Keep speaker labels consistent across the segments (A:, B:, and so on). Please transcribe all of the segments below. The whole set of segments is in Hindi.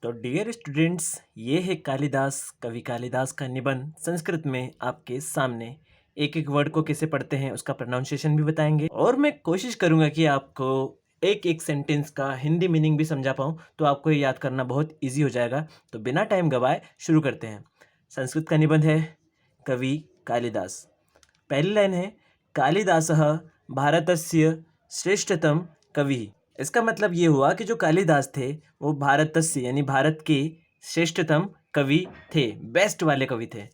A: तो डियर स्टूडेंट्स, ये है कालिदास कवि कालिदास का निबंध संस्कृत में आपके सामने। एक एक वर्ड को कैसे पढ़ते हैं उसका प्रोनाउंसिएशन भी बताएंगे और मैं कोशिश करूंगा कि आपको एक एक सेंटेंस का हिंदी मीनिंग भी समझा पाऊँ, तो आपको ये याद करना बहुत इजी हो जाएगा। तो बिना टाइम गवाए शुरू करते हैं। संस्कृत का निबंध है कवि कालिदास। पहली लाइन है कालिदासः भारतस्य श्रेष्ठतम कवि। इसका मतलब ये हुआ कि जो कालिदास थे वो भारतस्य यानी भारत के श्रेष्ठतम कवि थे, बेस्ट वाले कवि थे।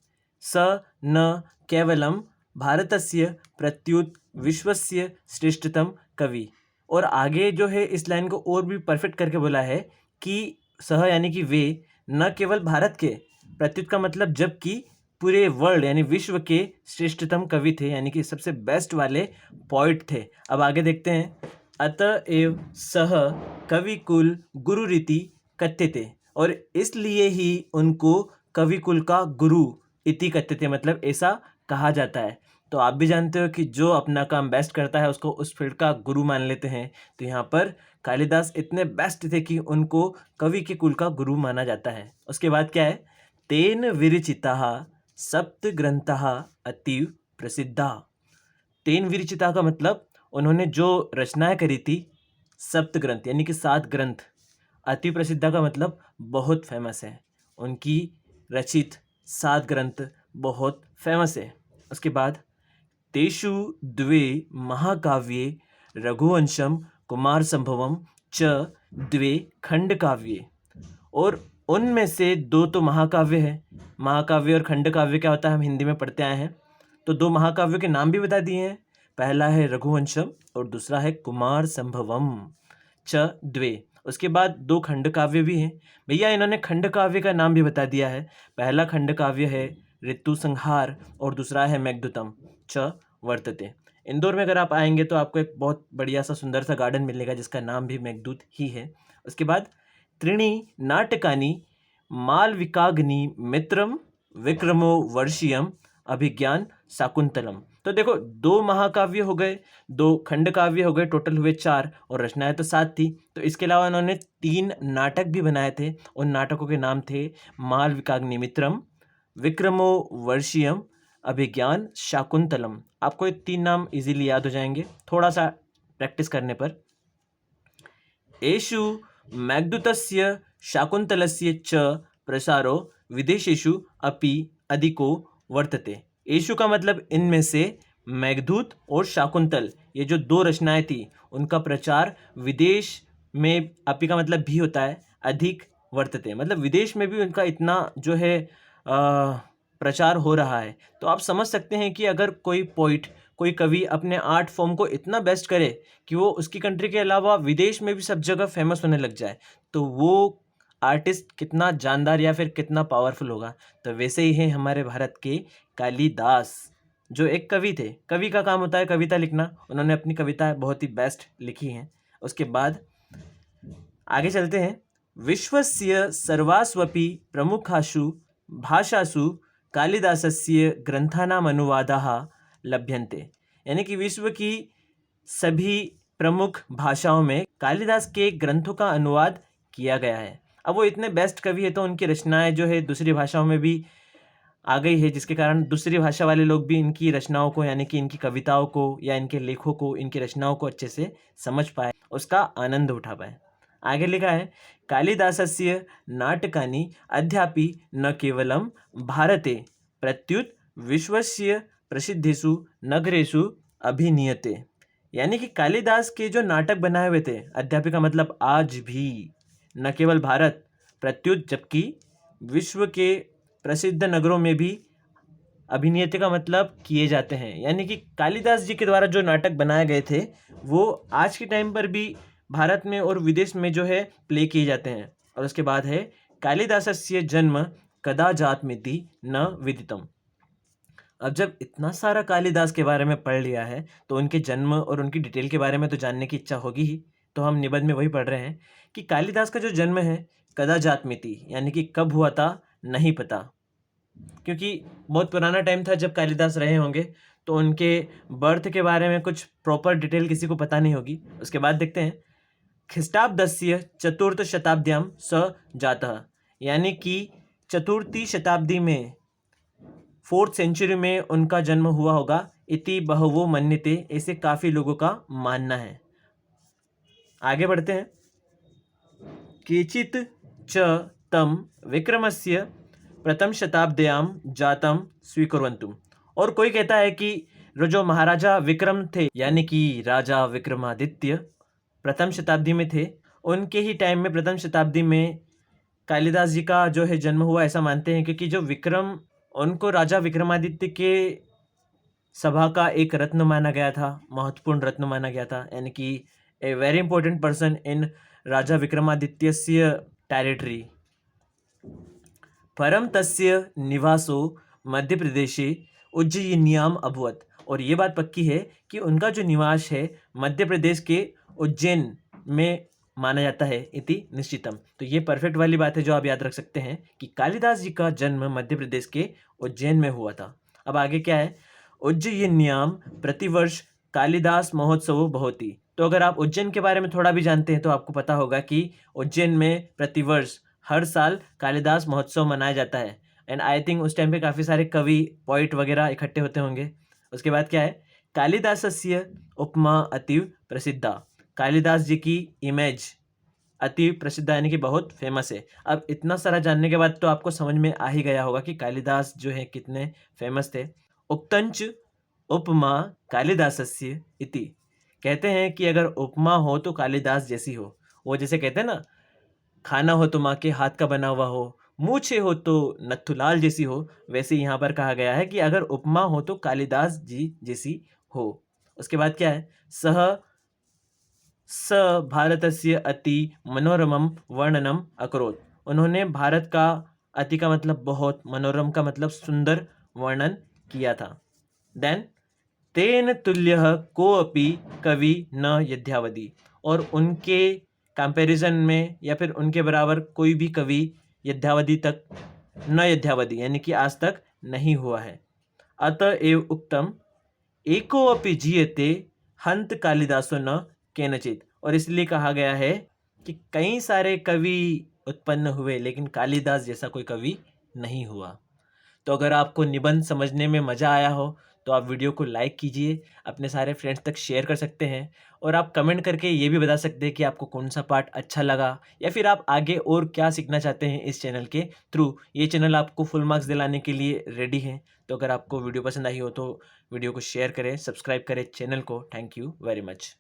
A: स न केवलम भारतस्य प्रत्युत विश्वस्य श्रेष्ठतम कवि। और आगे जो है इस लाइन को और भी परफेक्ट करके बोला है कि सह यानी कि वे, न केवल भारत के, प्रत्युत का मतलब जबकि पूरे वर्ल्ड यानी विश्व के श्रेष्ठतम कवि थे, यानी कि सबसे बेस्ट वाले पॉइट थे। अब आगे देखते हैं। अतएव सह कविकुल गुरु रीति कथ्यते, और इसलिए ही उनको कविकुल का गुरु इति कथ्यते, मतलब ऐसा कहा जाता है। तो आप भी जानते हो कि जो अपना काम बेस्ट करता है उसको उस फील्ड का गुरु मान लेते हैं। तो यहाँ पर कालिदास इतने बेस्ट थे कि उनको कवि के कुल का गुरु माना जाता है। उसके बाद क्या है, तेन विरचिताः सप्त ग्रंथाः अतीव प्रसिद्धा। तेन विरचिता का मतलब उन्होंने जो रचनाएं करी थी, सप्त ग्रंथ यानी कि 7 ग्रंथ। अति प्रसिद्धा का मतलब बहुत फेमस है, उनकी रचित 7 ग्रंथ बहुत फेमस है। उसके बाद तेषु द्वे महाकाव्ये रघुवंशम कुमार संभवम च द्वे खंड काव्ये, और उनमें से 2 तो महाकाव्य है। महाकाव्य और खंड काव्य क्या होता है हम हिंदी में पढ़ते आए हैं। तो 2 महाकाव्यों के नाम भी बता दिए हैं, पहला है रघुवंशम और दूसरा है कुमार संभवम च द्वे। उसके बाद 2 खंड काव्य भी हैं। भैया इन्होंने खंड काव्य का नाम भी बता दिया है, पहला खंड काव्य है ऋतु संहार और दूसरा है मेघदूतम च वर्तते। इंदौर में अगर आप आएंगे तो आपको एक बहुत बढ़िया सा सुंदर सा गार्डन मिलेगा जिसका नाम भी मेघदूत ही है। उसके बाद त्रीणि नाटकानि मालविकाग्नि मित्रम विक्रमो वर्षियम अभिज्ञान शाकुंतलम। तो देखो 2 महाकाव्य हो गए, 2 खंड काव्य हो गए, टोटल हुए 4, और रचनाएं तो 7 थी। तो इसके अलावा इन्होंने 3 नाटक भी बनाए थे। उन नाटकों के नाम थे मालविकाग्नि मित्रम, विक्रमो वर्षियम, अभिज्ञान शाकुंतलम। आपको ये 3 नाम इजीली याद हो जाएंगे थोड़ा सा प्रैक्टिस करने पर। एषु मेघदूतस्य शाकुंतलस्य च प्रसारो विदेशेषु अपि अधिको वर्तते। एषु का मतलब इनमें से, मेघदूत और शाकुंतल ये जो 2 रचनाएं थी उनका प्रचार विदेश में, अपि का मतलब भी होता है, अधिक वर्तते मतलब विदेश में भी उनका इतना जो है प्रचार हो रहा है। तो आप समझ सकते हैं कि अगर कोई पोइट, कोई कवि अपने आर्ट फॉर्म को इतना बेस्ट करे कि वो उसकी कंट्री के अलावा विदेश में भी सब जगह फेमस होने लग जाए, तो वो आर्टिस्ट कितना जानदार या फिर कितना पावरफुल होगा। तो वैसे ही है हमारे भारत के कालिदास, जो एक कवि थे। कवि का काम होता है कविता लिखना, उन्होंने अपनी कविता बहुत ही बेस्ट लिखी हैं। उसके बाद आगे चलते हैं। विश्वस्य सर्वास्वपि प्रमुखासु भाषासु कालिदासस्य ग्रंथानाम अनुवादाः लभ्यन्ते, यानी कि विश्व की सभी प्रमुख भाषाओं में कालिदास के ग्रंथों का अनुवाद किया गया है। अब वो इतने बेस्ट कवि है तो उनकी रचनाएं जो है दूसरी भाषाओं में भी आ गई है, जिसके कारण दूसरी भाषा वाले लोग भी इनकी रचनाओं को, यानी कि इनकी कविताओं को या इनके लेखों को, इनकी रचनाओं को अच्छे से समझ पाए, उसका आनंद उठा पाए। आगे लिखा है कालिदासस्य नाटकानि अद्यापि न केवलं भारते प्रत्युत विश्वस्य प्रसिद्धेषु नगरेषु अभिनीयते, यानी कि कालिदास के जो नाटक बनाए हुए थे, अद्यापि का मतलब आज भी, न केवल भारत, प्रत्युत जबकि, विश्व के प्रसिद्ध नगरों में भी, अभिनीयत का मतलब किए जाते हैं, यानी कि कालिदास जी के द्वारा जो नाटक बनाए गए थे वो आज के टाइम पर भी भारत में और विदेश में जो है प्ले किए जाते हैं। और उसके बाद है कालिदासस्य जन्म कदा जातमिति न विदितम। अब जब इतना सारा कालिदास के बारे में पढ़ लिया है तो उनके जन्म और उनकी डिटेल के बारे में तो जानने की इच्छा होगी ही। तो हम निबंध में वही पढ़ रहे हैं कि कालिदास का जो जन्म है कदा जातमिति, यानी कि कब हुआ था नहीं पता, क्योंकि बहुत पुराना टाइम था जब कालिदास रहे होंगे, तो उनके बर्थ के बारे में कुछ प्रॉपर डिटेल किसी को पता नहीं होगी। उसके बाद देखते हैं ख्रीष्टाब्दस्य चतुर्थशताब्द्यां स जातः, यानी कि चतुर्थी शताब्दी में 4th सेंचुरी में उनका जन्म हुआ होगा। इति बहवो मन्यते, ऐसे काफ़ी लोगों का मानना है। आगे बढ़ते हैं। केचित् च तं विक्रमस्य प्रथम शताब्द्यां जातं स्वीकुर्वन्तु। और कोई कहता है कि जो महाराजा विक्रम थे, यानी कि राजा विक्रमादित्य प्रथम शताब्दी में थे, उनके ही टाइम में प्रथम शताब्दी में कालिदास जी का जो है जन्म हुआ, ऐसा मानते हैं। क्योंकि जो विक्रम, उनको राजा विक्रमादित्य के सभा का एक रत्न माना गया था, महत्वपूर्ण रत्न माना गया था, यानी कि a very important person in राजा विक्रमादित्यस्य टेरिटरी। परम तस्य निवासो मध्य प्रदेशे उज्जयिन्याम अभवत। और ये बात पक्की है कि उनका जो निवास है मध्य प्रदेश के उज्जैन में माना जाता है, इति निश्चितम। तो ये परफेक्ट वाली बात है जो आप याद रख सकते हैं कि कालिदास जी का जन्म मध्य प्रदेश के उज्जैन में हुआ था। अब आगे क्या है? उज्जयिन्याम प्रतिवर्ष कालिदास महोत्सव भवति। तो अगर आप उज्जैन के बारे में थोड़ा भी जानते हैं तो आपको पता होगा कि उज्जैन में प्रतिवर्ष हर साल कालिदास महोत्सव मनाया जाता है। एंड आई थिंक उस टाइम पे काफ़ी सारे कवि, पोइट वगैरह इकट्ठे होते होंगे। उसके बाद क्या है? कालिदासस्य उपमा अतीव प्रसिद्धा। कालिदास जी की इमेज अति प्रसिद्ध, यानी कि बहुत फेमस है। अब इतना सारा जानने के बाद तो आपको समझ में आ ही गया होगा कि कालिदास जो है कितने फेमस थे। उक्तंच उपमा कालिदासस्य इति। कहते हैं कि अगर उपमा हो तो कालिदास जैसी हो। वो जैसे कहते हैं ना, खाना हो तो माँ के हाथ का बना हुआ हो, मूछे हो तो नथुलाल जैसी हो, वैसे यहाँ पर कहा गया है कि अगर उपमा हो तो कालिदास जी जैसी हो। उसके बाद क्या है? स भारतस्य अति मनोरमं वर्णनम अकरोत्। उन्होंने भारत का, अति का मतलब बहुत, मनोरम का मतलब सुंदर, वर्णन किया था। देन तेन तुल्यः कोऽपि कवि न यद्यावदि। और उनके कंपैरिजन में या फिर उनके बराबर कोई भी कवि यद्यावदि तक, न यद्यावदि यानी कि आज तक नहीं हुआ है। अतः एव उक्तम एको अपि जीयते हंत कालिदासो न केनचित। और इसलिए कहा गया है कि कई सारे कवि उत्पन्न हुए लेकिन कालिदास जैसा कोई कवि नहीं हुआ। तो अगर आपको निबंध समझने में मज़ा आया हो तो आप वीडियो को लाइक कीजिए, अपने सारे फ्रेंड्स तक शेयर कर सकते हैं, और आप कमेंट करके ये भी बता सकते हैं कि आपको कौन सा पार्ट अच्छा लगा या फिर आप आगे और क्या सीखना चाहते हैं इस चैनल के थ्रू। ये चैनल आपको फुल मार्क्स दिलाने के लिए रेडी है। तो अगर आपको वीडियो पसंद आई हो तो वीडियो को शेयर करें, सब्सक्राइब करें चैनल को। Thank you very much.